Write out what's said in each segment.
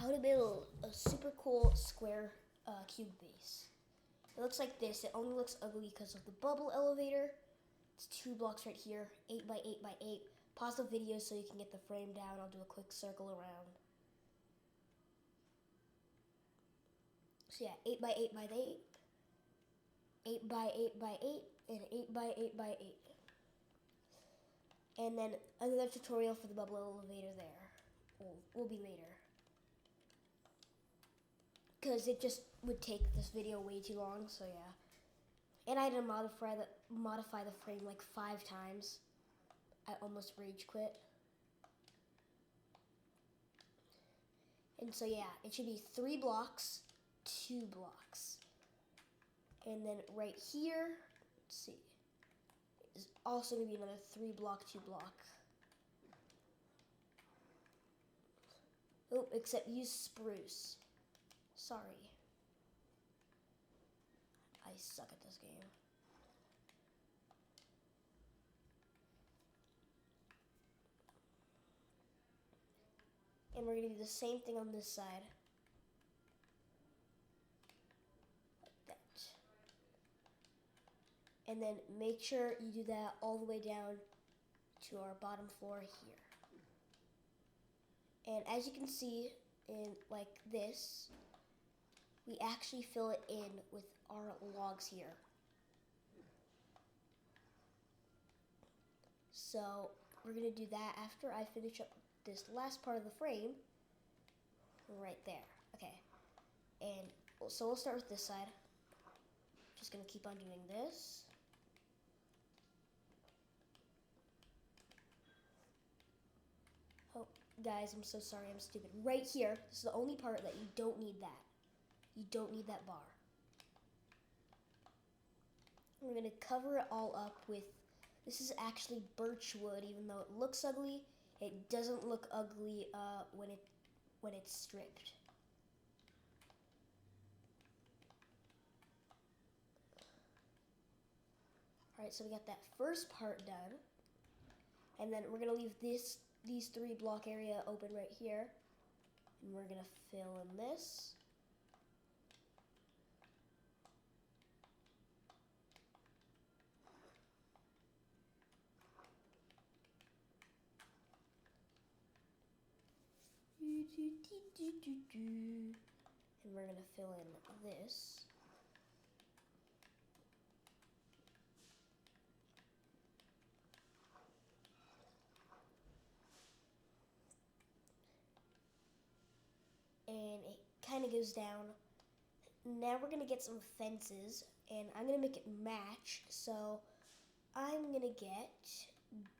how to build a super cool square cube base. It looks like this. It only looks ugly because of the bubble elevator. It's 2 blocks right here, 8 by 8 by 8. Pause the video so you can get the frame down. I'll do a quick circle around. So yeah, 8 by 8 by 8, 8 by 8 by 8, and 8 by 8 by 8. And then another tutorial for the bubble elevator there will be later, because it just would take this video way too long. So yeah, and I had to modify the frame like 5 times. I almost rage quit. And so yeah, it should be 3 blocks, 2 blocks, and then right here, let's see, is also going to be another 3 block, 2 block. Oh, except use spruce. Sorry. I suck at this game. And we're going to do the same thing on this side. Like that. And then make sure you do that all the way down to our bottom floor here. And as you can see, in like this, we actually fill it in with our logs here. So we're going to do that after I finish up this last part of the frame right there. Okay, and so we'll start with this side. Just going to keep on doing this. Oh, guys, I'm so sorry, I'm stupid. Right here, this is the only part that you don't need that. You don't need that bar. We're going to cover it all up with, this is actually birch wood. Even though it looks ugly, it doesn't look ugly when it's stripped. Alright, so we got that first part done. And then we're going to leave these 3 block area open right here. And we're going to fill in this. And we're going to fill in this. And it kind of goes down. Now we're going to get some fences, and I'm going to make it match. So I'm going to get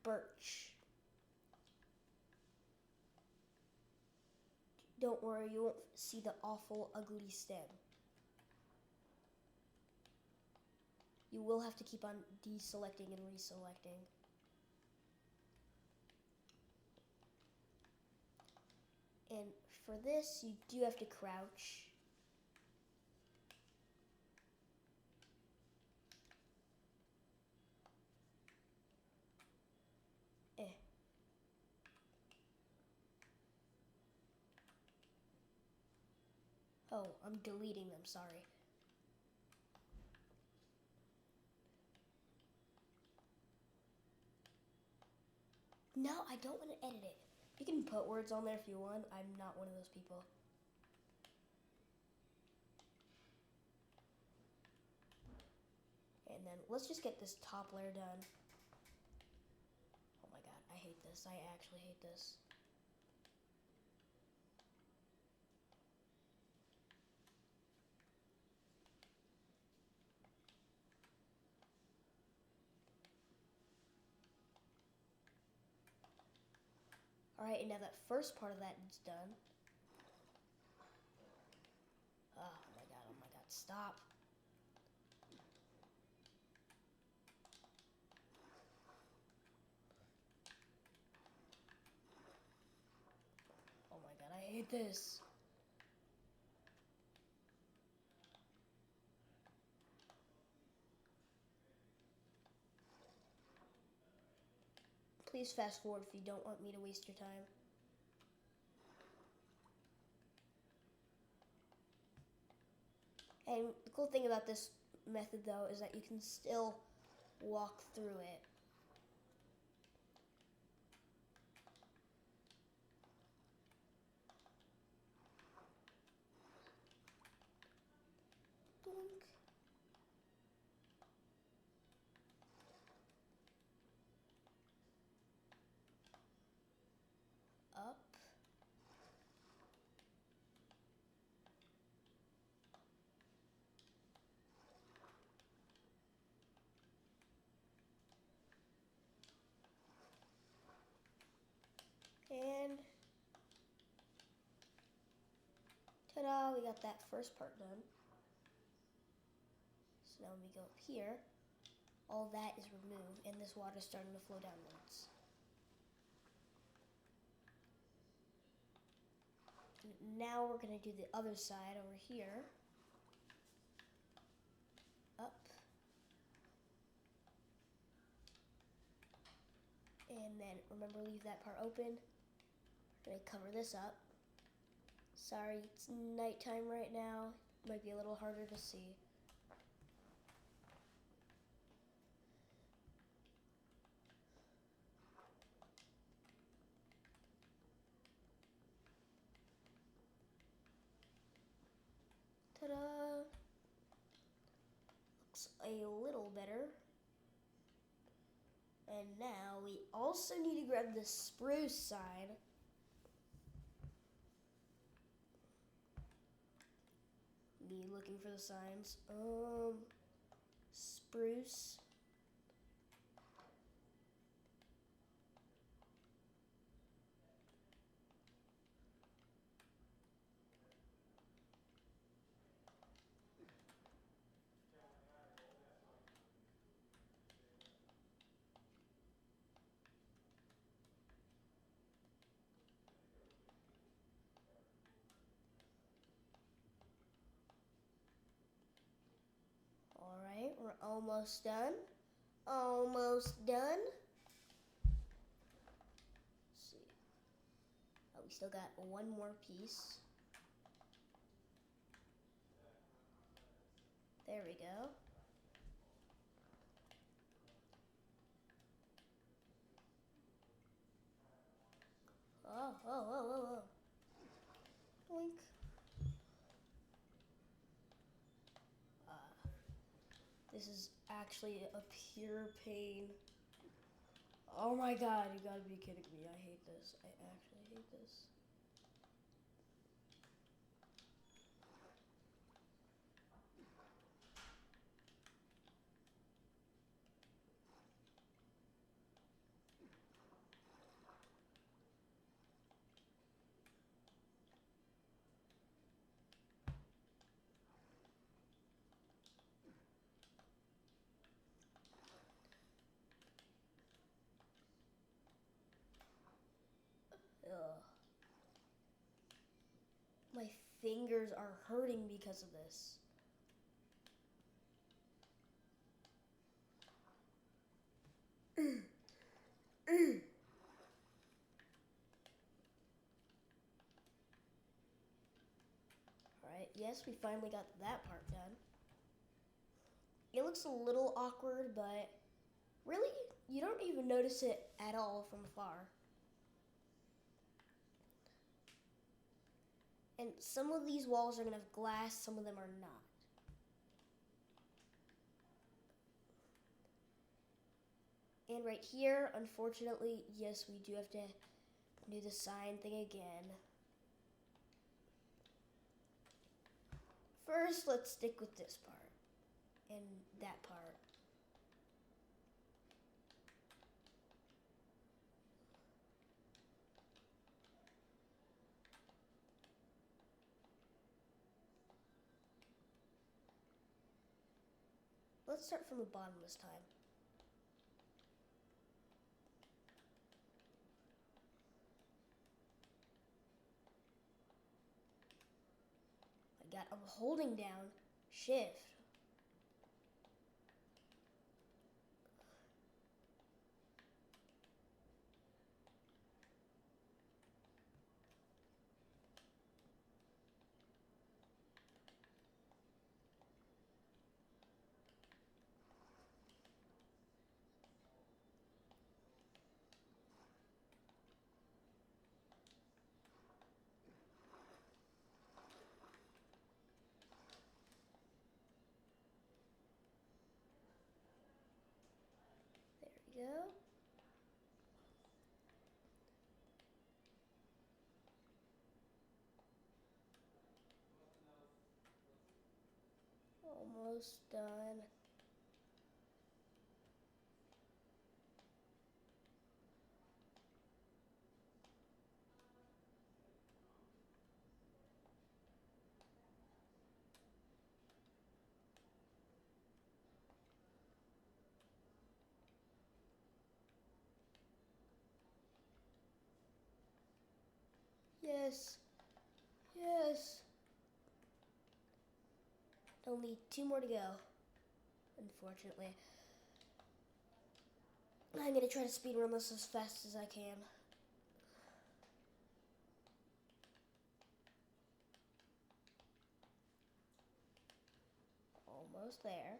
birch. Don't worry, you won't see the awful, ugly stem. You will have to keep on deselecting and reselecting. And for this, you do have to crouch. Oh, I'm deleting them, sorry. No, I don't want to edit it. You can put words on there if you want. I'm not one of those people. And then let's just get this top layer done. Oh my god, I hate this. I actually hate this. Alright, and now that first part of that is done. Oh my god, stop. Oh my god, I hate this. Please fast forward if you don't want me to waste your time. And the cool thing about this method, though, is that you can still walk through it. Boink. Up. And ta-da, we got that first part done. So now when we go up here, all that is removed and this water is starting to flow downwards. Now we're going to do the other side over here. Up. And then remember, leave that part open. We're going to cover this up. Sorry, it's nighttime right now. Might be a little harder to see. Ta-da! Looks a little better. And now we also need to grab the spruce side. Me looking for the signs. Spruce. Alright, we're almost done. Almost done. Let's see. Oh, we still got one more piece. There we go. Oh, whoa, whoa, whoa, whoa. Boink. This is actually a pure pain. Oh my god, you gotta be kidding me. I hate this. I actually hate this. Ugh. My fingers are hurting because of this. Alright, yes, we finally got that part done. It looks a little awkward, but really, you don't even notice it at all from afar. And some of these walls are going to have glass, some of them are not. And right here, unfortunately, yes, we do have to do the sign thing again. First, let's stick with this part and that part. Let's start from the bottom this time. I'm holding down shift. go. Almost done. Yes. Yes. Only 2 more to go, unfortunately. I'm gonna try to speed run this as fast as I can. Almost there.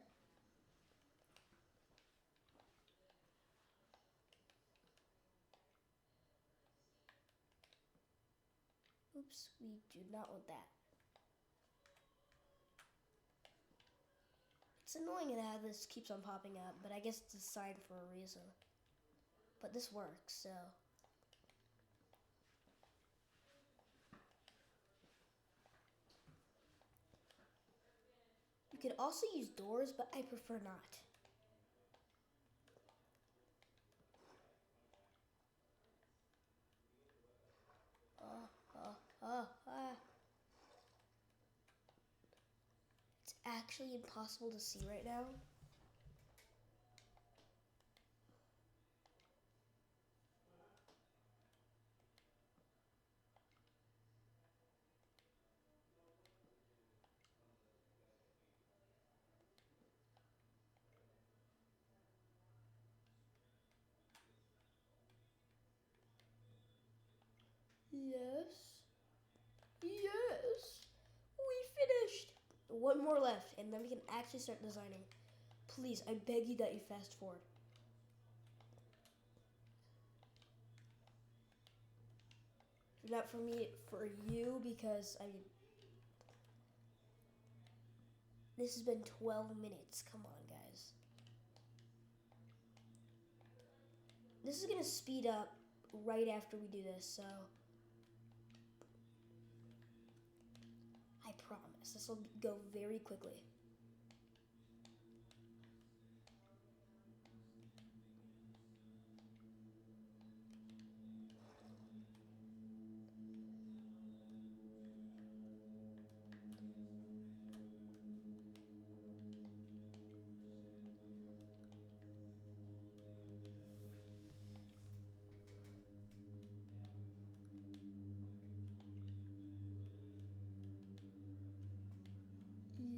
Oops, we do not want that. It's annoying how this keeps on popping up, but I guess it's a sign for a reason. But this works, so. You could also use doors, but I prefer not. Ah. It's actually impossible to see right now. Yes. Yes. We finished. One more left, and then we can actually start designing. Please, I beg you that you fast forward. Not for me, for you, because, I mean, this has been 12 minutes. Come on, guys. This is going to speed up right after we do this, so I promise this will go very quickly.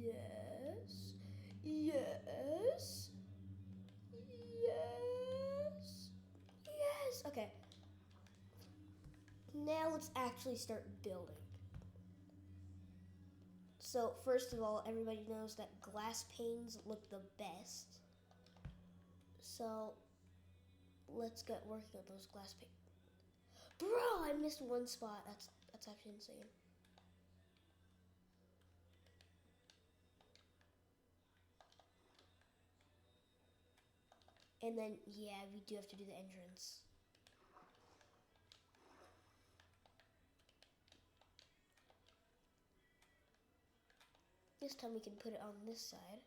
Yes. Yes. Yes. Yes. Okay. Now let's actually start building. So first of all, everybody knows that glass panes look the best. So let's get working on those glass panes. Bro, I missed one spot. That's actually insane. And then yeah, we do have to do the entrance. This time we can put it on this side.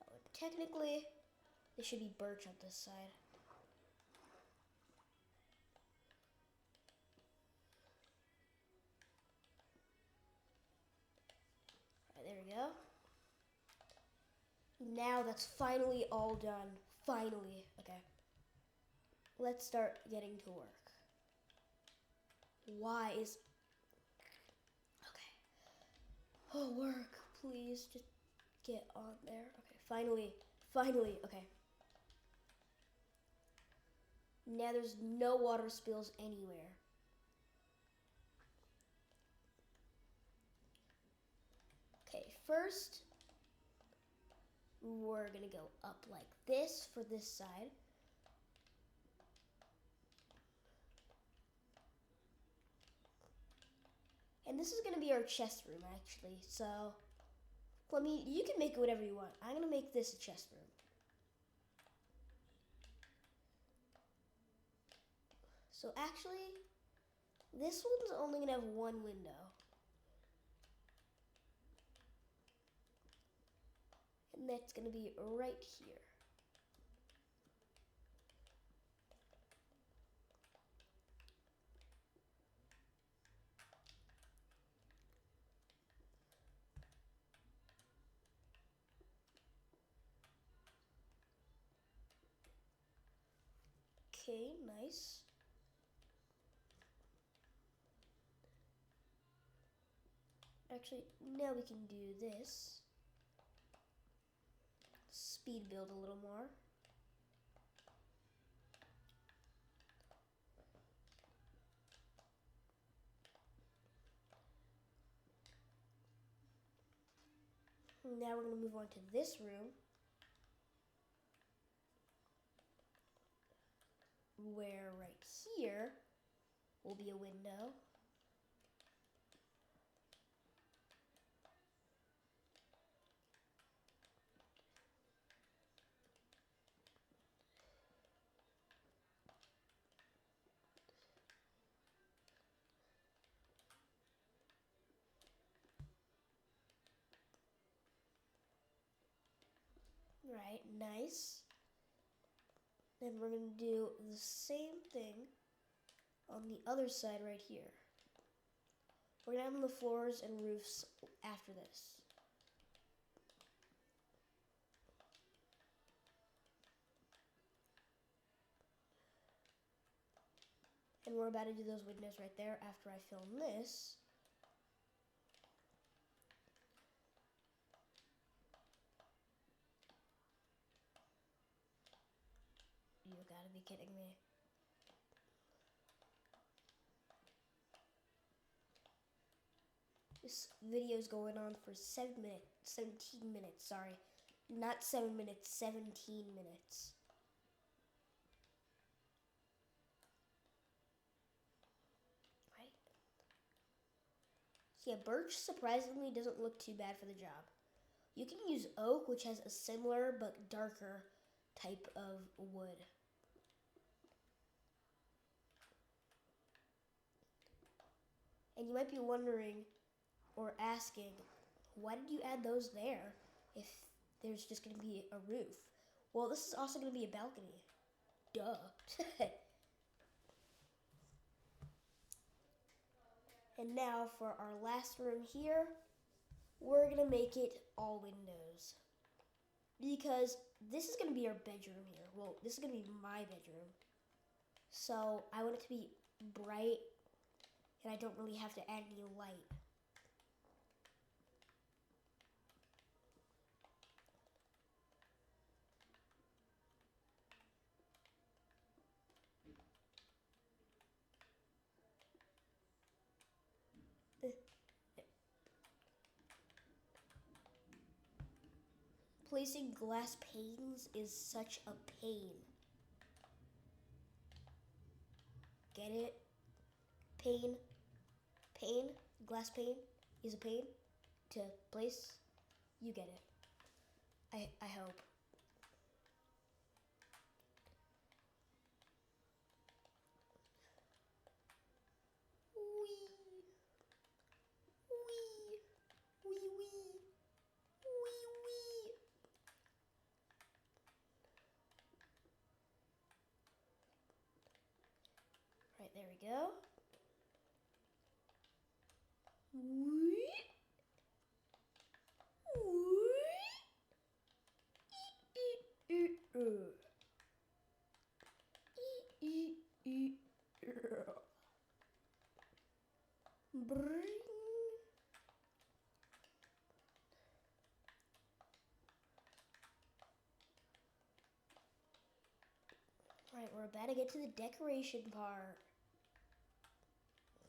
Oh, technically, there should be birch on this side. Alright, there we go. Now that's finally all done. Finally. Okay. Let's start getting to work. Why is... Okay. Oh, work. Please, just get on there. Okay, finally. Finally. Okay. Now there's no water spills anywhere. Okay, first, we're gonna go up like this for this side. And this is gonna be our chest room, actually. So, you can make it whatever you want. I'm gonna make this a chest room. So actually, this one's only gonna have one window. And that's gonna be right here. Okay, nice. Actually, now we can do this. Speed build a little more. Now we're going to move on to this room, where right here will be a window. Right, nice. Then we're going to do the same thing on the other side right here. We're going to have the floors and roofs after this. And we're about to do those windows right there after I film this. You gotta be kidding me. This video is going on for 17 minutes, sorry. Not 7 minutes, 17 minutes. Right? So yeah, birch surprisingly doesn't look too bad for the job. You can use oak, which has a similar but darker type of wood. And you might be wondering or asking, why did you add those there if there's just going to be a roof? Well, this is also going to be a balcony. Duh. And now for our last room here, we're going to make it all windows. Because this is going to be our bedroom here. Well, this is going to be my bedroom. So I want it to be bright and I don't really have to add any light. Placing glass panes is such a pain. Get it? Pane, glass pane is a pain to place. You get it. I hope. Right, there we go. Right, we're about to get to the decoration part.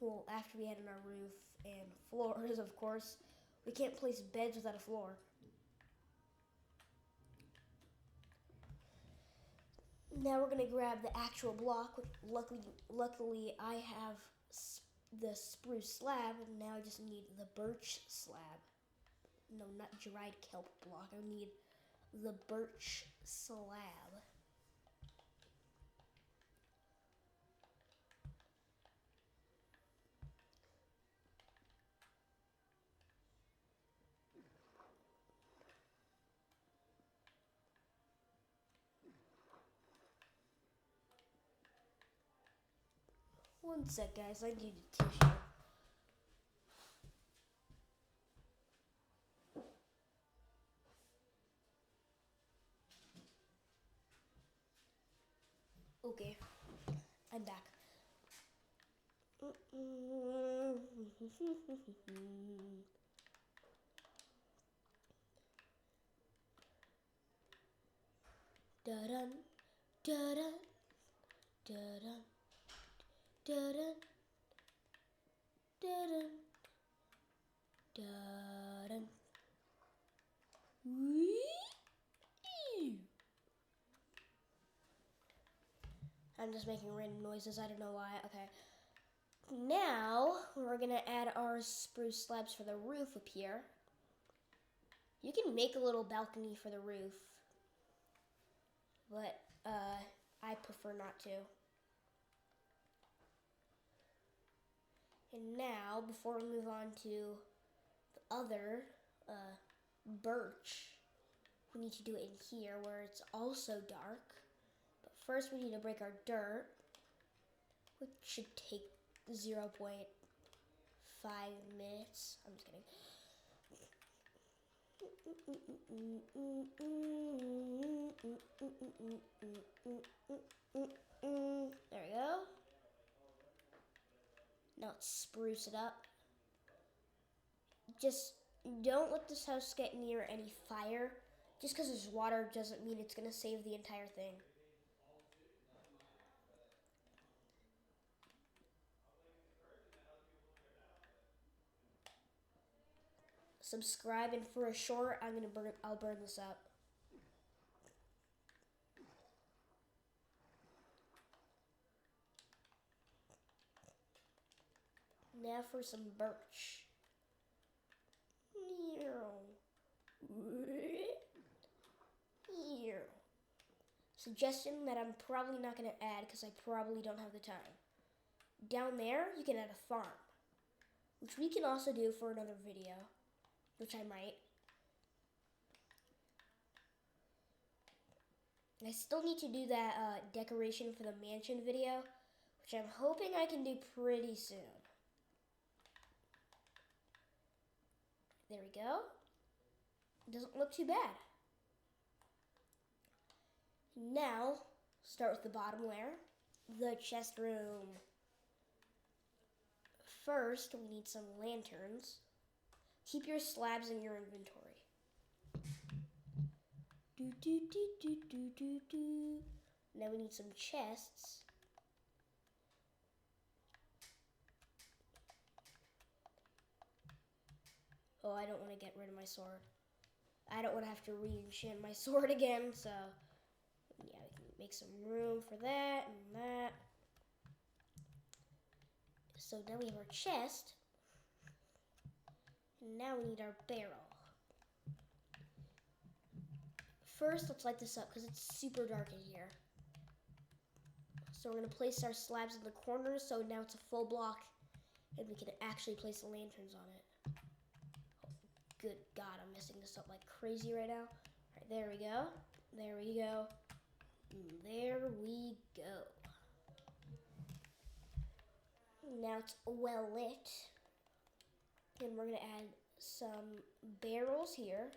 Well, after we add in our roof and floors, of course. We can't place beds without a floor. Now we're gonna grab the actual block. Luckily, I have the spruce slab, and now I just need the birch slab. No, not dried kelp block. I need the birch slab. One sec, guys. I need a tissue. Okay, I'm back. Da-dun, da-dun, da-dun, da-dun, da-dun, da-dun. Whee! I'm just making random noises. I don't know why. Okay. Now, we're going to add our spruce slabs for the roof up here. You can make a little balcony for the roof, but I prefer not to. And now, before we move on to the other birch, we need to do it in here where it's also dark. But first we need to break our dirt, which should take 0.5 minutes. I'm just kidding. There we go. Now let's spruce it up. Just don't let this house get near any fire. Just because there's water doesn't mean it's going to save the entire thing. Subscribe, and for a short, I'll burn this up. Now for some birch. Suggestion that I'm probably not going to add because I probably don't have the time. Down there, you can add a farm, which we can also do for another video, which I might. I still need to do that decoration for the mansion video, which I'm hoping I can do pretty soon. There we go. Doesn't look too bad. Now, start with the bottom layer, the chest room. First, we need some lanterns. Keep your slabs in your inventory. Now we need some chests. Oh, I don't want to get rid of my sword. I don't want to have to re-enchant my sword again, so yeah, we can make some room for that and that. So now we have our chest. And now we need our barrel. First, let's light this up because it's super dark in here. So we're going to place our slabs in the corners so now it's a full block and we can actually place the lanterns on it. Oh, good God, I'm messing this up like crazy right now. All right, there we go. There we go. There we go. Now it's well lit. And we're going to add some barrels here.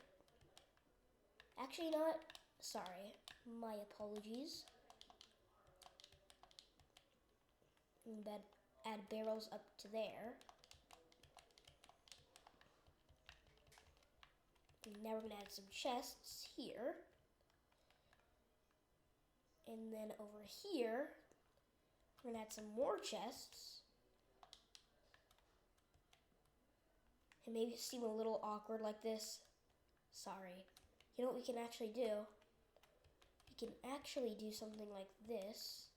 Actually, you know what? Sorry. My apologies. And add barrels up to there. And now we're going to add some chests here. And then over here, we're going to add some more chests. It may seem a little awkward like this. Sorry. You know what we can actually do? We can actually do something like this.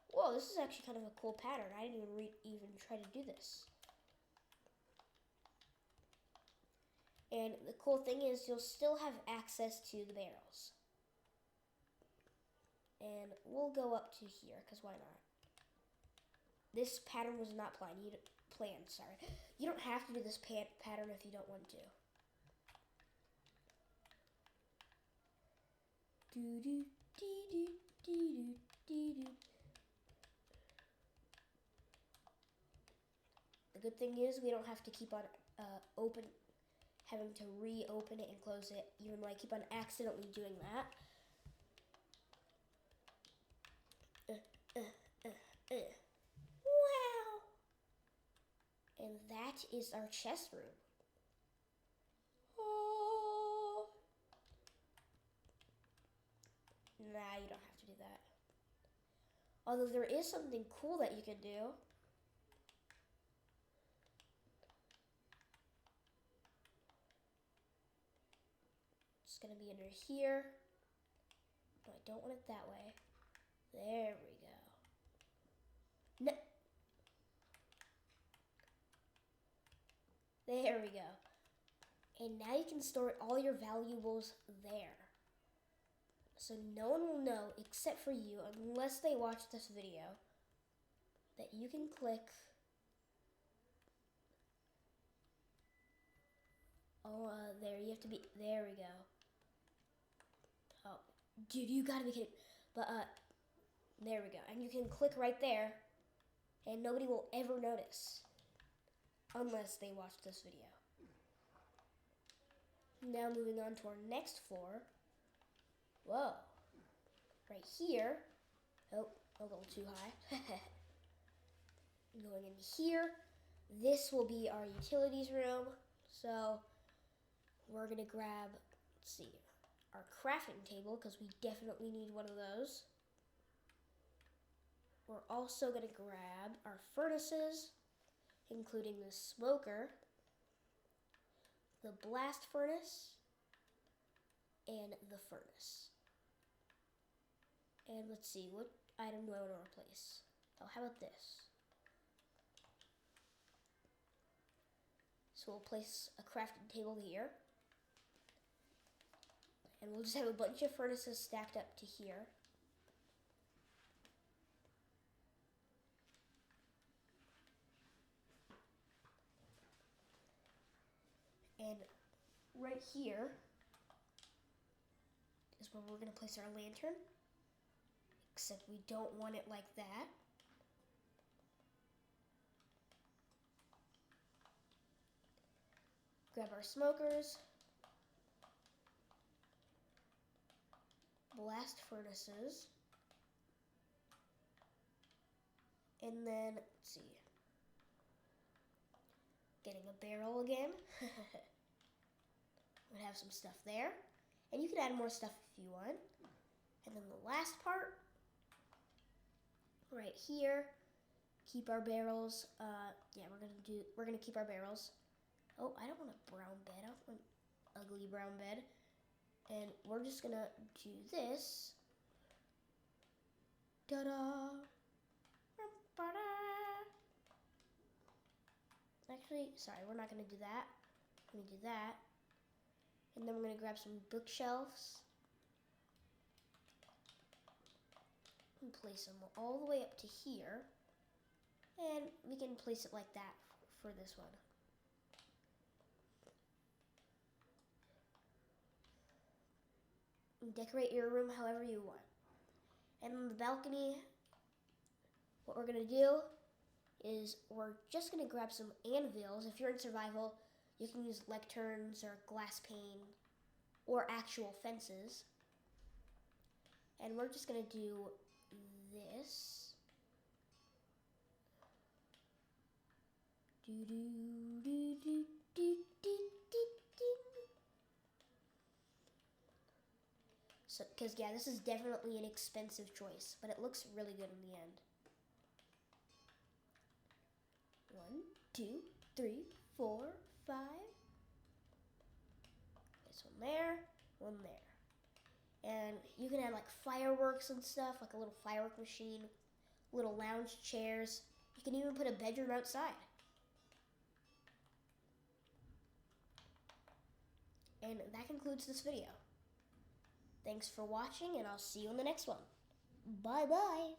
Whoa, this is actually kind of a cool pattern. I didn't even try to do this. And the cool thing is you'll still have access to the barrels. And we'll go up to here, because why not? This pattern was not planned. You don't have to do this pattern if you don't want to. good thing is we don't have to keep on having to reopen it and close it, even though I keep on accidentally doing that. Wow! And that is our chest room. Oh. Nah, you don't have to do that. Although there is something cool that you can do. It's gonna be under here. No, I don't want it that way. There we go. No. There we go. And now you can store all your valuables there. So no one will know, except for you, unless they watch this video, that you can click. Oh, there, you have to be, there we go. Oh, dude, you gotta be kidding. But, there we go. And you can click right there, and nobody will ever notice. Unless they watch this video. Now moving on to our next floor. Whoa. Right here. Oh, a little too high. Going in here. This will be our utilities room. So we're going to grab, let's see, our crafting table, because we definitely need one of those. We're also going to grab our furnaces, including the smoker, the blast furnace, and the furnace. And let's see, what item do I want to replace? Oh, how about this? So we'll place a crafting table here. And we'll just have a bunch of furnaces stacked up to here. And right here is where we're going to place our lantern. Except we don't want it like that. Grab our smokers. Blast furnaces. And then, let's see. Getting a barrel again. We'll have some stuff there. And you can add more stuff if you want. And then the last part, right here, keep our barrels. Yeah, we're gonna keep our barrels. Oh, I don't want a brown bed. I don't want an ugly brown bed. And we're just gonna do this. Ta-da! Actually, sorry, we're not gonna do that. We're gonna do that. And then we're gonna grab some bookshelves. And place them all the way up to here. And we can place it like that for this one. And decorate your room however you want. And on the balcony, what we're gonna do is we're just gonna grab some anvils. If you're in survival, you can use lecterns or glass pane or actual fences. And we're just gonna do this. So, because yeah, this is definitely an expensive choice, but it looks really good in the end. 1, 2, 3, 4, 5. This one there, one there. And you can add like fireworks and stuff, like a little firework machine, little lounge chairs. You can even put a bedroom outside. And that concludes this video. Thanks for watching, and I'll see you in the next one. Bye-bye.